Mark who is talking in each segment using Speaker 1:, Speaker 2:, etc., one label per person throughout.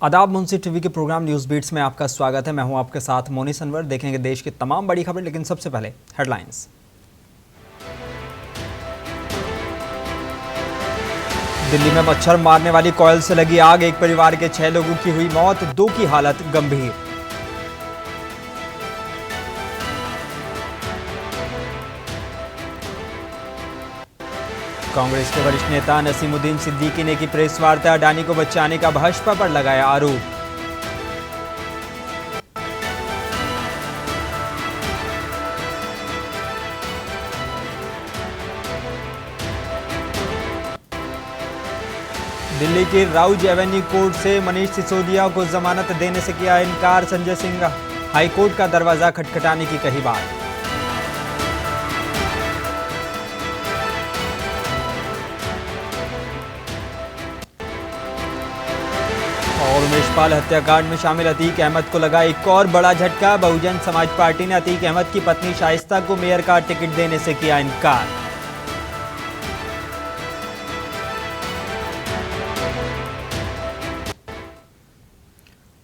Speaker 1: आदाब, मुंशी टीवी के programme news beats में आपका स्वागत है। मैं हूं आपके साथ मोनी सनवर। देखेंगे देश की तमाम बड़ी खबरें, लेकिन सबसे पहले हेडलाइंस। दिल्ली में मच्छर मारने वाली कॉइल से लगी आग, एक परिवार के 6 लोगों की हुई मौत, 2 की हालत गंभीर। कांग्रेस के वरिष्ठ नेता नसीमुद्दीन सिद्दीकी ने की प्रेस वार्ता, अडानी को बचाने का भाजपा पर लगाया आरोप। दिल्ली की राउज एवेन्यू कोर्ट से मनीष सिसोदिया को जमानत देने से किया इनकार, संजय सिंह हाईकोर्ट का दरवाजा खटखटाने की कही बात। और उमेश पाल हत्याकांड में शामिल अतीक अहमद को लगा एक और बड़ा झटका, बहुजन समाज पार्टी ने अतीक अहमद की पत्नी शाइस्ता को मेयर का टिकट देने से किया इनकार।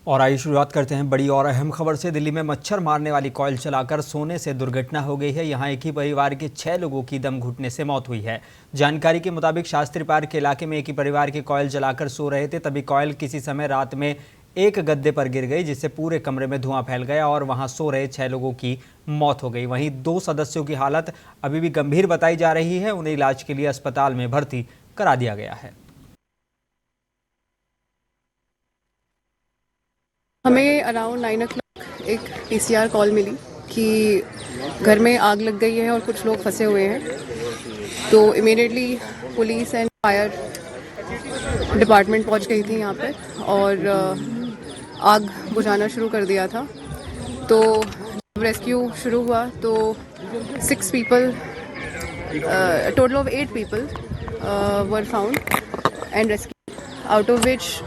Speaker 1: और आइए शुरुआत करते हैं बड़ी और अहम खबर से। दिल्ली में मच्छर मारने वाली कॉइल चलाकर सोने से दुर्घटना हो गई है। यहां एक ही परिवार के 6 लोगों की दम घुटने से मौत हुई है। जानकारी के मुताबिक शास्त्री पार्क के इलाके में एक ही परिवार के कॉइल जलाकर सो रहे थे, तभी कॉइल किसी समय रात में एक गद्दे पर गिर गई, जिससे पूरे कमरे में धुआं फैल गया और वहां सो रहे 6 लोगों की मौत हो गई। वहीं 2 सदस्यों की हालत अभी भी गंभीर बताई जा रही है। उन्हें इलाज के लिए अस्पताल में भर्ती करा दिया गया है।
Speaker 2: हमें अराउंड 9 एक पीसीआर कॉल मिली कि घर में आग लग गई है और कुछ लोग फंसे हुए हैं। तो immediately police and fire department पहुंच गई थी यहाँ पर और आग बुझाना शुरू कर दिया था। तो जब रेस्क्यू शुरू हुआ तो 6 people, total of 8 people were found and rescue, out of which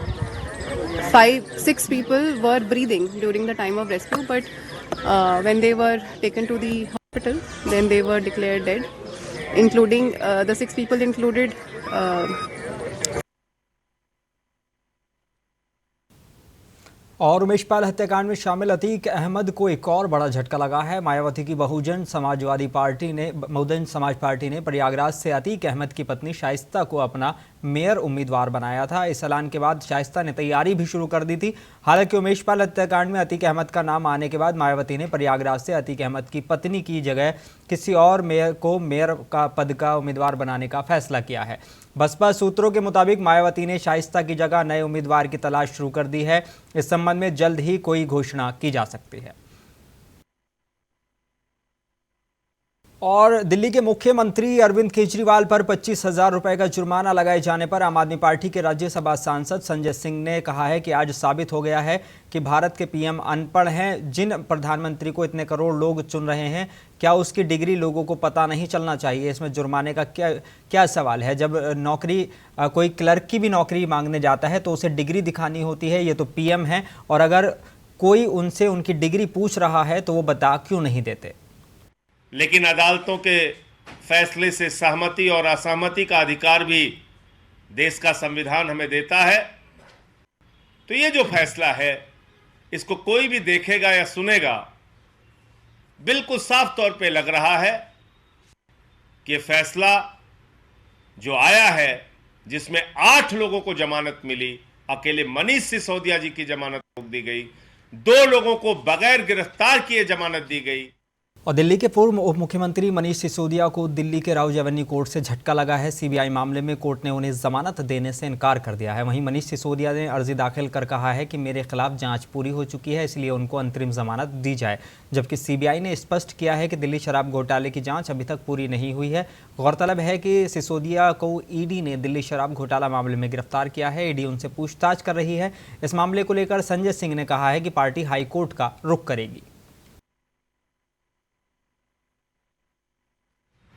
Speaker 2: 6 people were breathing during the time of rescue, but when they were taken to the hospital, then they were declared dead, including the 6 people included
Speaker 1: और उमेश पाल हत्याकांड में शामिल अतीक अहमद को एक और बड़ा झटका लगा है। मायावती की बहुजन समाज पार्टी ने प्रयागराज से अतीक अहमद की पत्नी शाइस्ता को अपना मेयर उम्मीदवार बनाया था। इस ऐलान के बाद शाइस्ता ने तैयारी भी शुरू कर दी थी। हालांकि उमेश पाल हत्याकांड में अतीक अहमद का नाम आने के बाद मायावती ने प्रयागराज से अतीक अहमद की पत्नी की जगह किसी और मेयर को मेयर का पद का उम्मीदवार बनाने का फैसला किया है। बसपा सूत्रों के मुताबिक मायावती ने शाइस्ता की जगह नए उम्मीदवार की तलाश शुरू कर दी है। इस संबंध में जल्द ही कोई घोषणा की जा सकती है। और दिल्ली के मुख्यमंत्री अरविंद केजरीवाल पर 25,000 रुपए का जुर्माना लगाए जाने पर आम आदमी पार्टी के राज्यसभा सांसद संजय सिंह ने कहा है कि आज साबित हो गया है कि भारत के पीएम अनपढ़ हैं। जिन प्रधानमंत्री को इतने करोड़ लोग चुन रहे हैं, क्या उसकी डिग्री लोगों को पता नहीं चलना चाहिए? इसमें जुर्माने का क्या सवाल है? जब नौकरी कोई क्लर्क की भी नौकरी मांगने जाता है तो उसे डिग्री दिखानी होती है। ये तो पीएम है, और अगर कोई उनसे उनकी डिग्री पूछ रहा है तो वो बता क्यों नहीं देते?
Speaker 3: लेकिन अदालतों के फैसले से सहमति और असहमति का अधिकार भी देश का संविधान हमें देता है। तो ये जो फैसला है, इसको कोई भी देखेगा या सुनेगा, बिल्कुल साफ तौर पे लग रहा है कि ये फैसला जो आया है, जिसमें 8 लोगों को जमानत मिली, अकेले मनीष सिसोदिया जी की जमानत रोक दी गई, 2 लोगों को बगैर गिरफ्तार किए जमानत दी गई।
Speaker 1: और दिल्ली के पूर्व उप मुख्यमंत्री मनीष सिसोदिया को दिल्ली के राउज एवेन्यू कोर्ट से झटका लगा है। सीबीआई मामले में कोर्ट ने उन्हें जमानत देने से इनकार कर दिया है। वहीं मनीष सिसोदिया ने अर्जी दाखिल कर कहा है कि मेरे खिलाफ जांच पूरी हो चुकी है, इसलिए उनको अंतरिम जमानत दी जाए। जबकि सीबीआई ने स्पष्ट किया है कि दिल्ली शराब घोटाले की जाँच अभी तक पूरी नहीं हुई है। गौरतलब है कि सिसोदिया को ईडी ने दिल्ली शराब घोटाला मामले में गिरफ्तार किया है। ईडी उनसे पूछताछ कर रही है। इस मामले को लेकर संजय सिंह ने कहा है कि पार्टी हाईकोर्ट का रुख करेगी।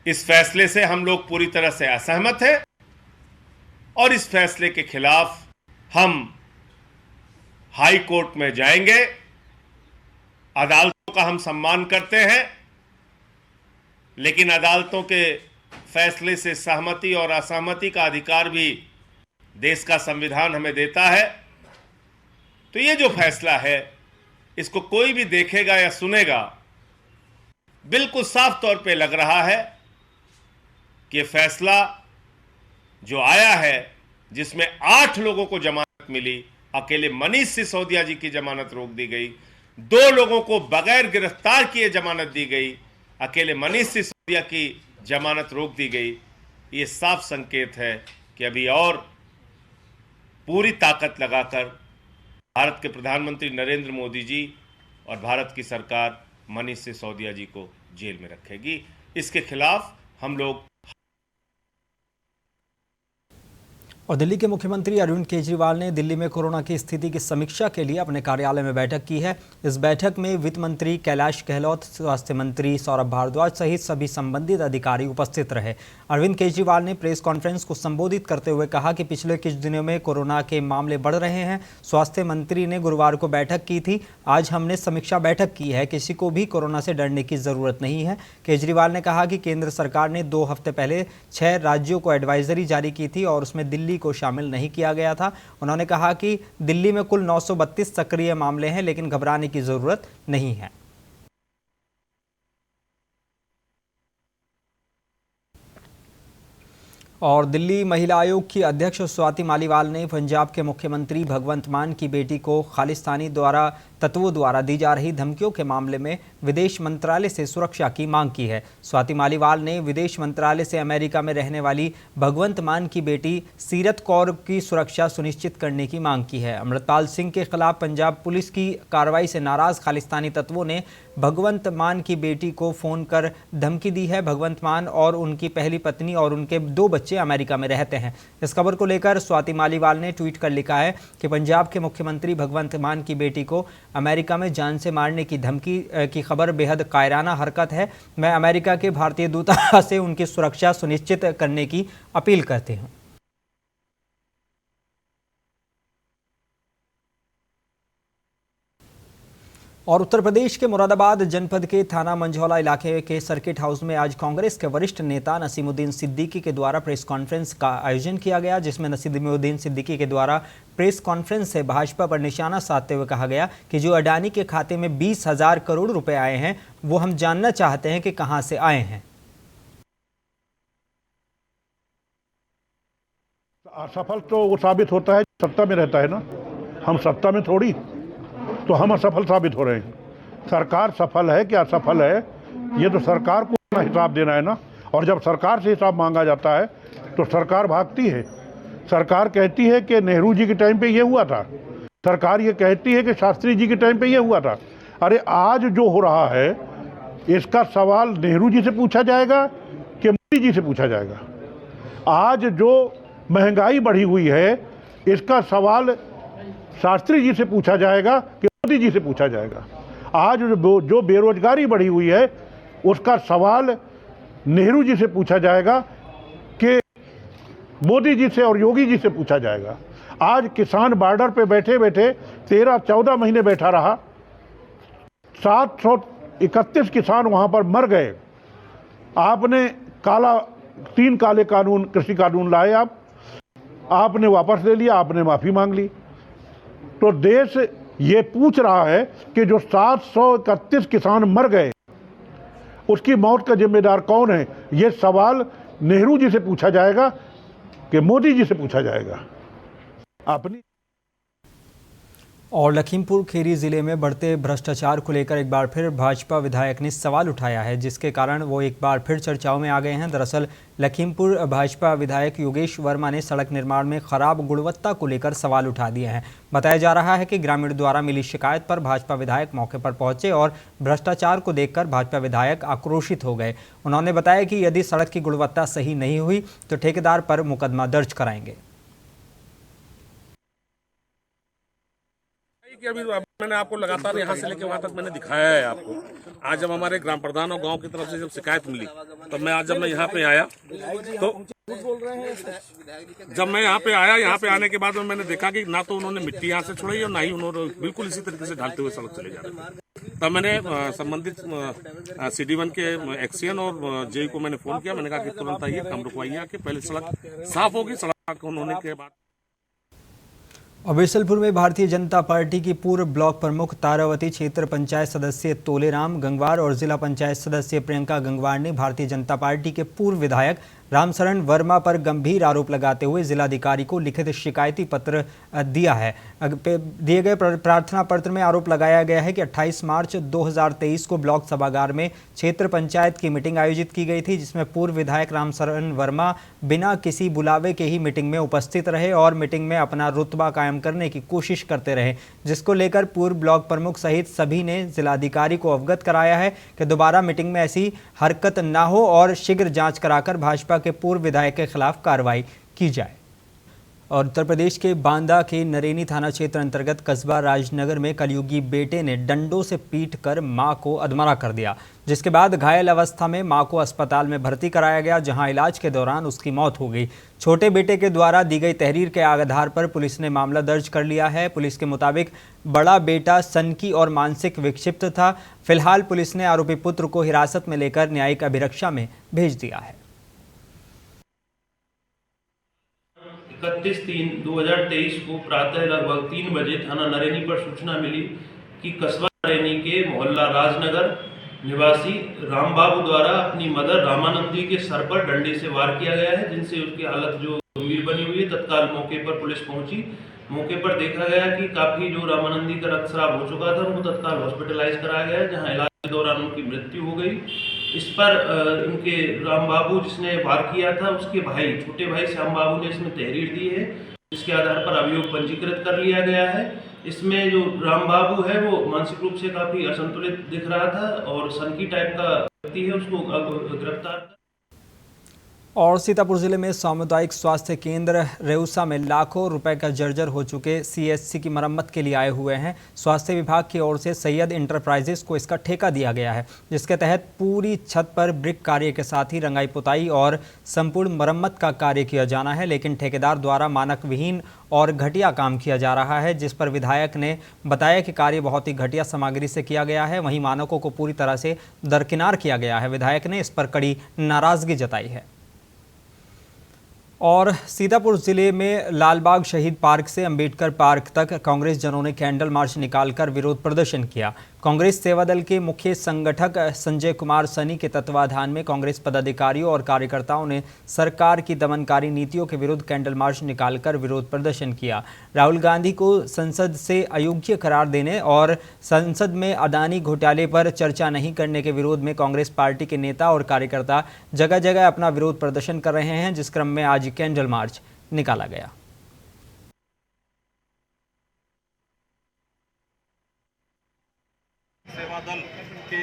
Speaker 3: इस फैसले से हम लोग पूरी तरह से असहमत हैं और इस फैसले के खिलाफ हम हाई कोर्ट में जाएंगे। अदालतों का हम सम्मान करते हैं, लेकिन अदालतों के फैसले से सहमति और असहमति का अधिकार भी देश का संविधान हमें देता है। तो ये जो फैसला है, इसको कोई भी देखेगा या सुनेगा, बिल्कुल साफ तौर पे लग रहा है कि ये फैसला जो आया है, जिसमें 8 लोगों को जमानत मिली, अकेले मनीष सिसोदिया जी की जमानत रोक दी गई, 2 लोगों को बगैर गिरफ्तार किए जमानत दी गई, अकेले मनीष सिसोदिया की जमानत रोक दी गई, ये साफ संकेत है कि अभी और पूरी ताकत लगाकर भारत के प्रधानमंत्री नरेंद्र मोदी जी और भारत की सरकार मनीष सिसोदिया जी को जेल में रखेगी। इसके खिलाफ हम लोग।
Speaker 1: और दिल्ली के मुख्यमंत्री अरविंद केजरीवाल ने दिल्ली में कोरोना की स्थिति की समीक्षा के लिए अपने कार्यालय में बैठक की है। इस बैठक में वित्त मंत्री कैलाश गहलोत, स्वास्थ्य मंत्री सौरभ भारद्वाज सहित सभी संबंधित अधिकारी उपस्थित रहे। अरविंद केजरीवाल ने प्रेस कॉन्फ्रेंस को संबोधित करते हुए कहा कि पिछले कुछ दिनों में कोरोना के मामले बढ़ रहे हैं। स्वास्थ्य मंत्री ने गुरुवार को बैठक की थी, आज हमने समीक्षा बैठक की है। किसी को भी कोरोना से डरने की जरूरत नहीं है। केजरीवाल ने कहा कि केंद्र सरकार ने 2 हफ्ते पहले 6 राज्यों को एडवाइजरी जारी की थी और उसमें दिल्ली को शामिल नहीं किया गया था। उन्होंने कहा कि दिल्ली में कुल 932 सक्रिय मामले हैं, लेकिन घबराने की जरूरत नहीं है। और दिल्ली महिला आयोग की अध्यक्ष स्वाति मालीवाल ने पंजाब के मुख्यमंत्री भगवंत मान की बेटी को खालिस्तानी तत्वों द्वारा दी जा रही धमकियों के मामले में विदेश मंत्रालय से सुरक्षा की मांग की है। स्वाति मालीवाल ने विदेश मंत्रालय से अमेरिका में रहने वाली भगवंत मान की बेटी सीरत कौर की सुरक्षा सुनिश्चित करने की मांग की है। अमृतपाल सिंह के खिलाफ पंजाब पुलिस की कार्रवाई से नाराज खालिस्तानी तत्वों ने भगवंत मान की बेटी को फोन कर धमकी दी है। भगवंत मान और उनकी पहली पत्नी और उनके 2 बच्चे अमेरिका में रहते हैं। इस खबर को लेकर स्वाति मालीवाल ने ट्वीट कर लिखा है कि पंजाब के मुख्यमंत्री भगवंत मान की बेटी को अमेरिका में जान से मारने की धमकी की खबर बेहद कायराना हरकत है। मैं अमेरिका के भारतीय दूतावास से उनकी सुरक्षा सुनिश्चित करने की अपील करती हूं। और उत्तर प्रदेश के मुरादाबाद जनपद के थाना मंझौला इलाके के सर्किट हाउस में आज कांग्रेस के वरिष्ठ नेता नसीमुद्दीन सिद्दीकी के द्वारा प्रेस कॉन्फ्रेंस का आयोजन किया गया, जिसमें नसीमुद्दीन सिद्दीकी के द्वारा प्रेस कॉन्फ्रेंस से भाजपा पर निशाना साधते हुए कहा गया कि जो अडानी के खाते में 20,000 करोड़ रुपए आए हैं, वो हम जानना चाहते हैं कि कहां से आए हैं।
Speaker 4: असफल तो वो साबित होता है सत्ता में रहता है ना, हम सत्ता में थोड़ी, तो हम असफल साबित हो रहे हैं। सरकार सफल है कि असफल है, ये तो सरकार को अपना हिसाब देना है ना। और जब सरकार से हिसाब मांगा जाता है तो सरकार भागती है। सरकार कहती है कि नेहरू जी के टाइम पे ये हुआ था, सरकार ये कहती है कि शास्त्री जी के टाइम पे ये हुआ था। अरे आज जो हो रहा है इसका सवाल नेहरू जी से पूछा जाएगा कि मोदी जी से पूछा जाएगा। आज जो महंगाई बढ़ी हुई है इसका सवाल शास्त्री जी से पूछा जाएगा कि मोदी जी से पूछा जाएगा। आज जो बेरोजगारी बढ़ी हुई है उसका सवाल नेहरू जी से पूछा जाएगा कि मोदी जी से और योगी जी से पूछा जाएगा। आज किसान बॉर्डर पे बैठे बैठे 13-14 महीने बैठा रहा, 731 किसान वहां पर मर गए। आपने 3 काले कानून, कृषि कानून लाए, आपने वापस ले लिया, आपने माफी मांग ली। तो देश ये पूछ रहा है कि जो 731 किसान मर गए उसकी मौत का जिम्मेदार कौन है। ये सवाल नेहरू जी से पूछा जाएगा कि मोदी जी से पूछा जाएगा। अपनी
Speaker 1: और लखीमपुर खीरी जिले में बढ़ते भ्रष्टाचार को लेकर एक बार फिर भाजपा विधायक ने सवाल उठाया है, जिसके कारण वो एक बार फिर चर्चाओं में आ गए हैं। दरअसल लखीमपुर भाजपा विधायक योगेश वर्मा ने सड़क निर्माण में खराब गुणवत्ता को लेकर सवाल उठा दिए हैं। बताया जा रहा है कि ग्रामीण द्वारा मिली शिकायत पर भाजपा विधायक मौके पर पहुंचे और भ्रष्टाचार को देखकर भाजपा विधायक आक्रोशित हो गए। उन्होंने बताया कि यदि सड़क की गुणवत्ता सही नहीं हुई तो ठेकेदार पर मुकदमा दर्ज कराएंगे।
Speaker 5: कि अभी मैंने आपको लगातार यहाँ से लेकर वहाँ तक मैंने दिखाया है आपको। आज जब हमारे ग्राम प्रधान और गांव की तरफ से जब शिकायत मिली तो जब मैं यहाँ पे आया तो यहाँ पे आने के बाद मैंने देखा कि ना तो उन्होंने मिट्टी यहाँ से छोड़ी और ना ही उन्होंने बिल्कुल इसी तरीके से ढालते हुए सड़क चले जा रहे थे। तब मैंने संबंधित CD1 के एक्सीएन और जेई को मैंने फोन किया। मैंने कहा कि तुरंत आइए, काम रुकवाइए, आके पहले सड़क साफ होगी। सड़क होने के बाद
Speaker 1: और बिशलपुर में भारतीय जनता पार्टी की पूर्व ब्लॉक प्रमुख तारावती, क्षेत्र पंचायत सदस्य तोलेराम गंगवार और जिला पंचायत सदस्य प्रियंका गंगवार ने भारतीय जनता पार्टी के पूर्व विधायक रामशरण वर्मा पर गंभीर आरोप लगाते हुए जिलाधिकारी को लिखित शिकायती पत्र दिया है। दिए गए प्रार्थना पत्र में आरोप लगाया गया है कि 28 मार्च 2023 को ब्लॉक सभागार में क्षेत्र पंचायत की मीटिंग आयोजित की गई थी, जिसमें पूर्व विधायक रामशरण वर्मा बिना किसी बुलावे के ही मीटिंग में उपस्थित रहे और मीटिंग में अपना रुतबा कायम करने की कोशिश करते रहे, जिसको लेकर पूर्व ब्लॉक प्रमुख सहित सभी ने जिलाधिकारी को अवगत कराया है कि दोबारा मीटिंग में ऐसी हरकत न हो और शीघ्र जांच कराकर भाजपा के पूर्व विधायक के खिलाफ कार्रवाई की जाए। और उत्तर प्रदेश के बांदा के नरेनी थाना क्षेत्र अंतर्गत कस्बा राजनगर में कलयुगी बेटे ने डंडों से पीटकर मां को अधमरा कर दिया, जिसके बाद घायल अवस्था में मां को अस्पताल में भर्ती कराया गया, जहां इलाज के दौरान उसकी मौत हो गई। छोटे बेटे के द्वारा दी गई तहरीर के आधार पर पुलिस ने मामला दर्ज कर लिया है। पुलिस के मुताबिक बड़ा बेटा सनकी और मानसिक विक्षिप्त था। फिलहाल पुलिस ने आरोपी पुत्र को हिरासत में लेकर न्यायिक अभिरक्षा में भेज दिया है।
Speaker 6: 31/3/2023 को प्रातः लगभग 3 बजे थाना नरेनी पर सूचना मिली कि कस्बा नरेनी के मोहल्ला राजनगर निवासी रामबाबू द्वारा अपनी मदर रामानंदी के सर पर डंडे से वार किया गया है, जिनसे उसकी हालत जो गंभीर बनी हुई है। तत्काल मौके पर पुलिस पहुंची। मौके पर देखा गया कि काफी जो रामानंदी का रक्तस्राव हो चुका था, उनको तत्काल हॉस्पिटलाइज कराया गया, जहां इलाज के दौरान उनकी मृत्यु हो गई। इस पर इनके राम बाबू जिसने वार किया था, उसके भाई छोटे भाई श्याम बाबू ने इसमें तहरीर दी है, जिसके आधार पर अभियोग पंजीकृत कर लिया गया है। इसमें जो राम बाबू है वो मानसिक रूप से काफी असंतुलित दिख रहा था और सनकी टाइप का व्यक्ति है, उसको गिरफ्तार।
Speaker 1: और सीतापुर जिले में सामुदायिक स्वास्थ्य केंद्र रेउसा में लाखों रुपए का जर्जर हो चुके सीएचसी की मरम्मत के लिए आए हुए हैं। स्वास्थ्य विभाग की ओर से सैयद इंटरप्राइजेस को इसका ठेका दिया गया है, जिसके तहत पूरी छत पर ब्रिक कार्य के साथ ही रंगाई पुताई और संपूर्ण मरम्मत का कार्य किया जाना है, लेकिन ठेकेदार द्वारा मानक विहीन और घटिया काम किया जा रहा है, जिस पर विधायक ने बताया कि कार्य बहुत ही घटिया सामग्री से किया गया है, वहीं मानकों को पूरी तरह से दरकिनार किया गया है। विधायक ने इस पर कड़ी नाराजगी जताई है। और सीतापुर जिले में लालबाग शहीद पार्क से अंबेडकर पार्क तक कांग्रेस जनों ने कैंडल मार्च निकालकर विरोध प्रदर्शन किया। कांग्रेस सेवा दल के मुख्य संगठक संजय कुमार सनी के तत्वाधान में कांग्रेस पदाधिकारियों और कार्यकर्ताओं ने सरकार की दमनकारी नीतियों के विरुद्ध कैंडल मार्च निकालकर विरोध प्रदर्शन किया। राहुल गांधी को संसद से अयोग्य करार देने और संसद में अदानी घोटाले पर चर्चा नहीं करने के विरोध में कांग्रेस पार्टी के नेता और कार्यकर्ता जगह जगह अपना विरोध प्रदर्शन कर रहे हैं, जिस क्रम में आज कैंडल मार्च निकाला गया।
Speaker 7: सेवा दल के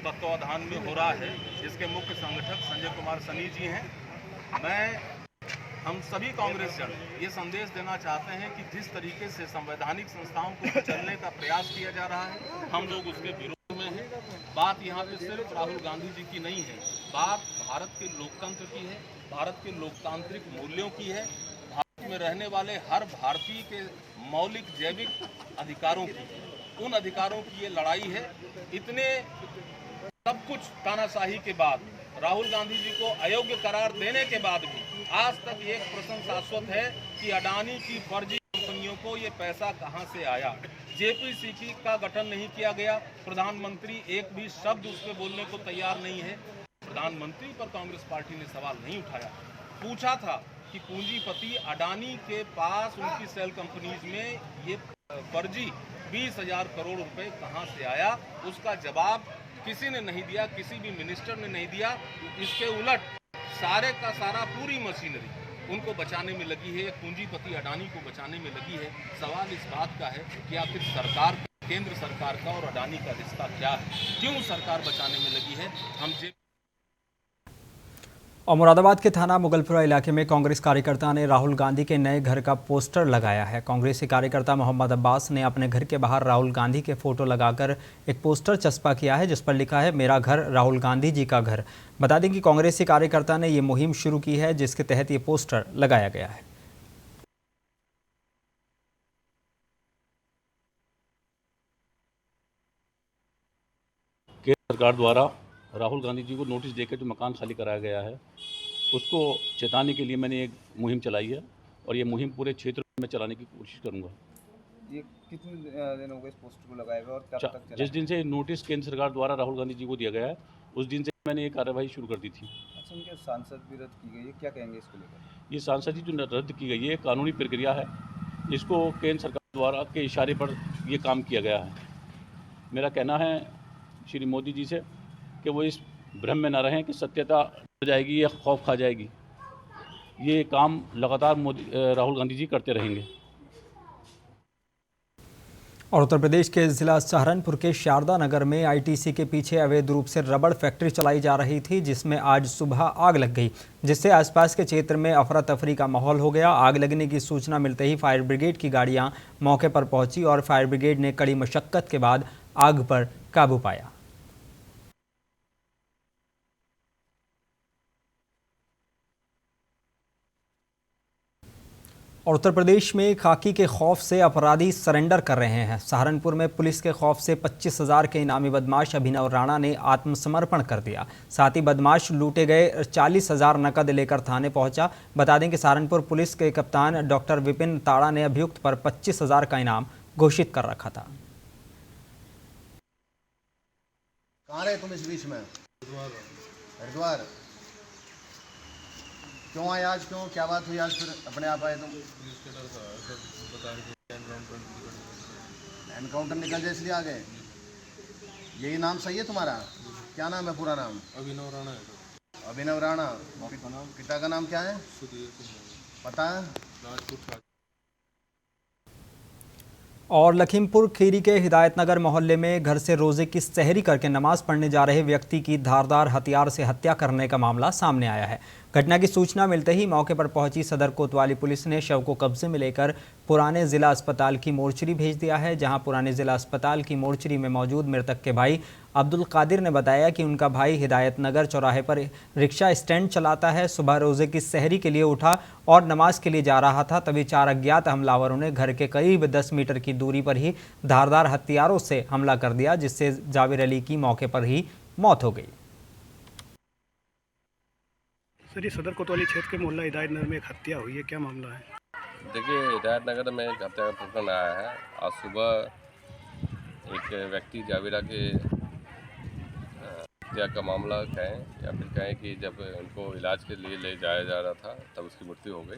Speaker 7: तत्वाधान में हो रहा है, जिसके मुख्य संगठक संजय कुमार सनी जी हैं। हम सभी कांग्रेस जन ये संदेश देना चाहते हैं कि जिस तरीके से संवैधानिक संस्थाओं को कुचलने का प्रयास किया जा रहा है, हम लोग उसके विरोध में हैं। बात यहाँ पे सिर्फ राहुल गांधी जी की नहीं है, बात भारत के लोकतंत्र की है, भारत के लोकतांत्रिक मूल्यों की है, भारत में रहने वाले हर भारतीय के मौलिक जैविक अधिकारों की, उन अधिकारों की ये लड़ाई है। इतने सब कुछ तानाशाही के बाद, राहुल गांधी जी को अयोग्य करार देने के बाद भी आज तक एक प्रश्न शाश्वत है कि अडानी की फर्जी कंपनियों को ये पैसा कहां से आया। जेपीसीसी का गठन नहीं किया गया, प्रधानमंत्री एक भी शब्द उस पर बोलने को तैयार नहीं है। प्रधानमंत्री पर कांग्रेस पार्टी ने सवाल नहीं उठाया। पूछा था कि पूंजीपति अडानी के पास उनकी सेल कंपनीज में ये फर्जी 20,000 करोड़ रुपए कहां से आया, उसका जवाब किसी ने नहीं दिया, किसी भी मिनिस्टर ने नहीं दिया। इसके उलट सारे का सारा पूरी मशीनरी उनको बचाने में लगी है, पूंजीपति अडानी को बचाने में लगी है। सवाल इस बात का है कि आखिर सरकार, केंद्र सरकार का और अडानी का रिश्ता क्या है, क्यों सरकार बचाने में लगी है।
Speaker 1: और मुरादाबाद के थाना मुगलपुरा इलाके में कांग्रेस कार्यकर्ता ने राहुल गांधी के नए घर का पोस्टर लगाया है। कांग्रेसी कार्यकर्ता मोहम्मद अब्बास ने अपने घर के बाहर राहुल गांधी के फोटो लगाकर एक पोस्टर चस्पा किया है, जिस पर लिखा है मेरा घर राहुल गांधी जी का घर। बता दें कि कांग्रेसी कार्यकर्ता ने ये मुहिम शुरू की है, जिसके तहत ये पोस्टर लगाया गया है।
Speaker 8: केंद्र सरकार द्वारा राहुल गांधी जी को नोटिस देकर जो मकान खाली कराया गया है, उसको चेताने के लिए मैंने एक मुहिम चलाई है। और ये मुहिम पूरे क्षेत्र में मैं चलाने की कोशिश करूँगा।
Speaker 9: ये कितने दिन हो गए इस पोस्टर को लगाए हुए और कब तक चला?
Speaker 8: जिस दिन से नोटिस केंद्र सरकार द्वारा राहुल गांधी जी को दिया गया है, उस दिन से मैंने ये कार्यवाही शुरू कर दी थी।
Speaker 9: अच्छा, उनके सांसद भी रद्द की गई है, क्या कहेंगे इसको लेकर?
Speaker 8: ये सांसद जो रद्द की गई है कानूनी प्रक्रिया है, इसको केंद्र सरकार द्वारा के इशारे पर ये काम किया गया है। मेरा कहना है श्री मोदी जी से कि वो इस भ्रम में न रहें कि सत्यता हो जाएगी या खौफ खा जाएगी। ये काम लगातार राहुल गांधी जी करते रहेंगे।
Speaker 1: और उत्तर प्रदेश के जिला सहारनपुर के शारदा नगर में आईटीसी के पीछे अवैध रूप से रबड़ फैक्ट्री चलाई जा रही थी, जिसमें आज सुबह आग लग गई, जिससे आसपास के क्षेत्र में अफरा तफरी का माहौल हो गया। आग लगने की सूचना मिलते ही फायर ब्रिगेड की गाड़ियां मौके पर पहुंची और फायर ब्रिगेड ने कड़ी मशक्कत के बाद आग पर काबू पाया। और उत्तर प्रदेश में खाकी के खौफ से अपराधी सरेंडर कर रहे हैं। सहारनपुर में पुलिस के खौफ से 25,000 के इनामी बदमाश अभिनव राणा ने आत्मसमर्पण कर दिया। साथ ही बदमाश लूटे गए 40,000 नकद लेकर थाने पहुंचा। बता दें कि सहारनपुर पुलिस के कप्तान डॉक्टर विपिन ताड़ा ने अभियुक्त पर 25,000 का इनाम घोषित कर रखा था।
Speaker 10: कहाँ रहे तुम इस बीच में? हरिद्वार। क्यों आए आज? क्यों, क्या बात हुई आज फिर अपने आप आए तुम? एनकाउंटर निकल जाए इसलिए आ गए? यही नाम सही है तुम्हारा? क्या नाम है पूरा नाम?
Speaker 11: अभिनव राणा।
Speaker 10: अभिनव राणा। पिता का नाम क्या है? पता है?
Speaker 11: राजपूत।
Speaker 1: और लखीमपुर खीरी के हिदायतनगर मोहल्ले में घर से रोजे की सहरी करके नमाज पढ़ने जा रहे व्यक्ति की धारदार हथियार से हत्या करने का मामला सामने आया है। घटना की सूचना मिलते ही मौके पर पहुंची सदर कोतवाली पुलिस ने शव को कब्जे में लेकर पुराने जिला अस्पताल की मोर्चरी भेज दिया है, जहां पुराने जिला अस्पताल की मोर्चरी में मौजूद मृतक के भाई अब्दुल कादिर ने बताया कि उनका भाई हिदायतनगर चौराहे पर रिक्शा स्टैंड चलाता है। सुबह रोजे की सहरी के लिए उठा और नमाज के लिए जा रहा था, तभी 4 अज्ञात हमलावरों ने घर के करीब 10 मीटर की दूरी पर ही धारदार हथियारों से हमला कर दिया, जिससे जावेर अली की मौके पर ही मौत हो गई।
Speaker 12: सर, ये सदर कोतवाली क्षेत्र के मोहल्ला हिदायतनगर में एक हत्या हुई है, क्या मामला है?
Speaker 11: देखिए, हिदायतनगर में एक हत्या का प्रकरण आया है। आज सुबह एक व्यक्ति जावेरा के हत्या का मामला कहें या फिर कहें कि जब उनको इलाज के लिए ले जाया जा रहा था तब उसकी मृत्यु हो गई।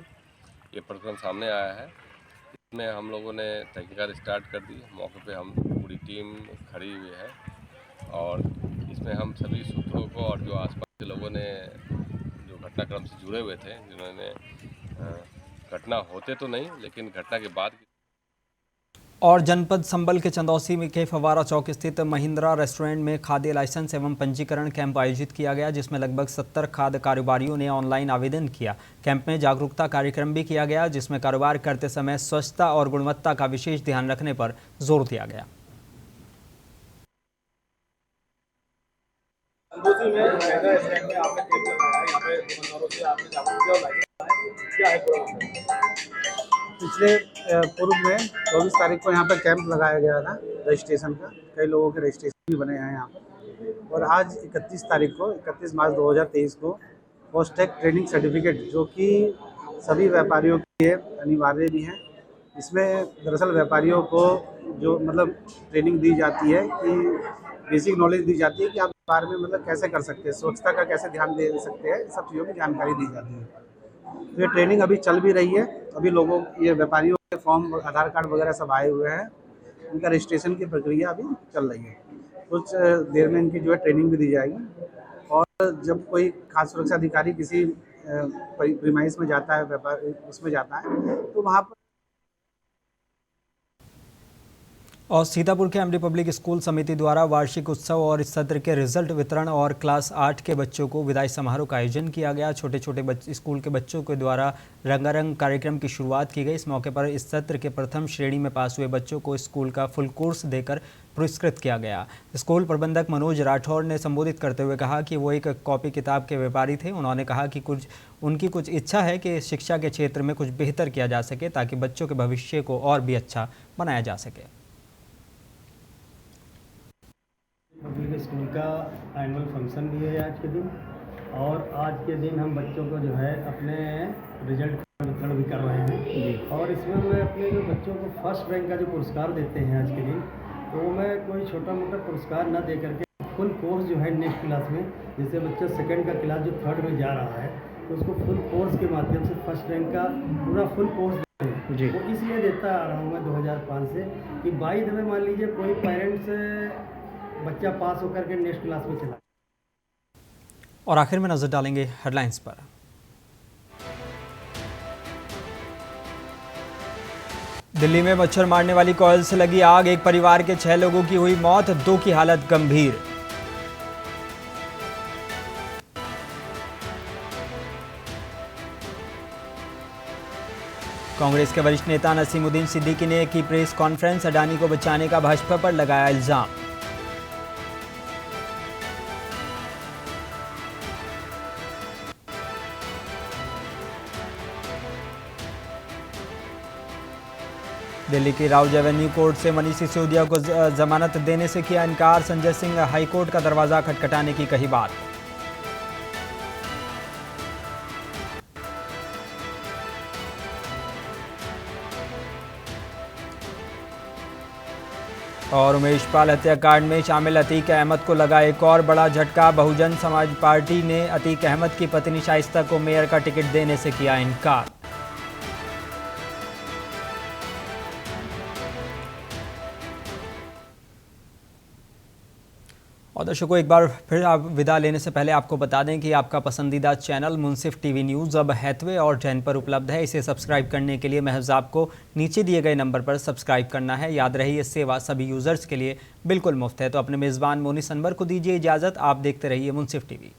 Speaker 11: ये प्रकरण सामने आया है। इसमें हम लोगों ने तहकीकात स्टार्ट कर दी। मौके पे हम पूरी टीम खड़ी हुई है और इसमें हम सभी सूत्रों को और जो आसपास के लोगों ने घटनाक्रम से जुड़े हुए थे, जिन्होंने घटना होते तो नहीं लेकिन घटना के बाद।
Speaker 1: और जनपद संबल के चंदौसी में के फवारा चौक स्थित महिंद्रा रेस्टोरेंट में खाद्य लाइसेंस एवं पंजीकरण कैंप आयोजित किया गया, जिसमें लगभग 70 खाद्य कारोबारियों ने ऑनलाइन आवेदन किया। कैंप में जागरूकता कार्यक्रम भी किया गया, जिसमें कारोबार करते समय स्वच्छता और गुणवत्ता का विशेष ध्यान रखने पर जोर दिया गया।
Speaker 13: पिछले पूर्व में 24 तारीख को यहाँ पर कैंप लगाया गया था रजिस्ट्रेशन का। कई लोगों के रजिस्ट्रेशन भी बने हैं यहाँ पर। और आज 31 तारीख को 31 मार्च 2023 को पोस्टेक ट्रेनिंग सर्टिफिकेट, जो कि सभी व्यापारियों के लिए अनिवार्य भी है। इसमें दरअसल व्यापारियों को जो ट्रेनिंग दी जाती है कि बेसिक नॉलेज दी जाती है कि आप व्यापार में कैसे कर सकते हैं, स्वच्छता का कैसे ध्यान दे सकते हैं, सब चीज़ों की जानकारी दी जाती है। तो ये ट्रेनिंग अभी चल भी रही है। अभी लोगों ये व्यापारियों के फॉर्म, आधार कार्ड वगैरह सब आए हुए हैं। उनका रजिस्ट्रेशन की प्रक्रिया अभी चल रही है। कुछ देर में इनकी जो है ट्रेनिंग भी दी जाएगी। और जब कोई खाद्य सुरक्षा अधिकारी किसी प्रीमाइस में जाता है, व्यापार उसमें जाता है, तो वहाँ पर।
Speaker 1: और सीतापुर के एमडी पब्लिक स्कूल समिति द्वारा वार्षिक उत्सव और इस सत्र के रिजल्ट वितरण और क्लास 8 के बच्चों को विदाई समारोह का आयोजन किया गया। छोटे छोटे स्कूल के बच्चों के द्वारा रंगारंग कार्यक्रम की शुरुआत की गई। इस मौके पर इस सत्र के प्रथम श्रेणी में पास हुए बच्चों को स्कूल का फुल कोर्स देकर पुरस्कृत किया गया। स्कूल प्रबंधक मनोज राठौर ने संबोधित करते हुए कहा कि वो एक कॉपी किताब के व्यापारी थे। उन्होंने कहा कि उनकी कुछ इच्छा है कि शिक्षा के क्षेत्र में कुछ बेहतर किया जा सके, ताकि बच्चों के भविष्य को और भी अच्छा बनाया जा सके।
Speaker 14: पब्लिक स्कूल का एनुअल फंक्शन भी है आज के दिन, और आज के दिन हम बच्चों को जो है अपने रिजल्ट वितरण भी कर रहे हैं और इसमें मैं अपने जो बच्चों को फर्स्ट रैंक का जो पुरस्कार देते हैं आज के दिन, तो मैं कोई छोटा मोटा पुरस्कार न दे करके फुल कोर्स जो है नेक्स्ट क्लास में, जैसे बच्चा सेकंड का क्लास जो थर्ड में जा रहा है तो उसको फुल कोर्स के माध्यम से फर्स्ट रैंक का पूरा फुल कोर्स देते हैं जी। वो इसलिए देता आ रहा हूँ मैं 2005 से कि बाई द वे मान लीजिए कोई पेरेंट्स बच्चा पास होकर के नेक्स्ट क्लास में चला।
Speaker 1: और आखिर में नजर डालेंगे हेडलाइंस पर। दिल्ली में मच्छर मारने वाली कॉइल से लगी आग, एक परिवार के 6 लोगों की हुई मौत, 2 की हालत गंभीर। कांग्रेस के वरिष्ठ नेता नसीमुद्दीन सिद्दीकी ने की प्रेस कॉन्फ्रेंस, अडानी को बचाने का भाजपा पर लगाया इल्जाम। दिल्ली की राउज एवेन्यू कोर्ट से मनीष सिसोदिया को जमानत देने से किया इनकार, संजय सिंह हाईकोर्ट का दरवाजा खटखटाने की कही बात। और उमेश पाल हत्याकांड में शामिल अतीक अहमद को लगा एक और बड़ा झटका, बहुजन समाज पार्टी ने अतीक अहमद की पत्नी शाइस्ता को मेयर का टिकट देने से किया इनकार। और दर्शकों, एक बार फिर आप विदा लेने से पहले आपको बता दें कि आपका पसंदीदा चैनल मुंसिफ टीवी न्यूज़ अब हैथवे और जैन पर उपलब्ध है। इसे सब्सक्राइब करने के लिए महज आपको नीचे दिए गए नंबर पर सब्सक्राइब करना है। याद रहे, ये सेवा सभी यूज़र्स के लिए बिल्कुल मुफ्त है। तो अपने मेज़बान मोनिस अनवर को दीजिए इजाज़त। आप देखते रहिए मुंसिफ टीवी।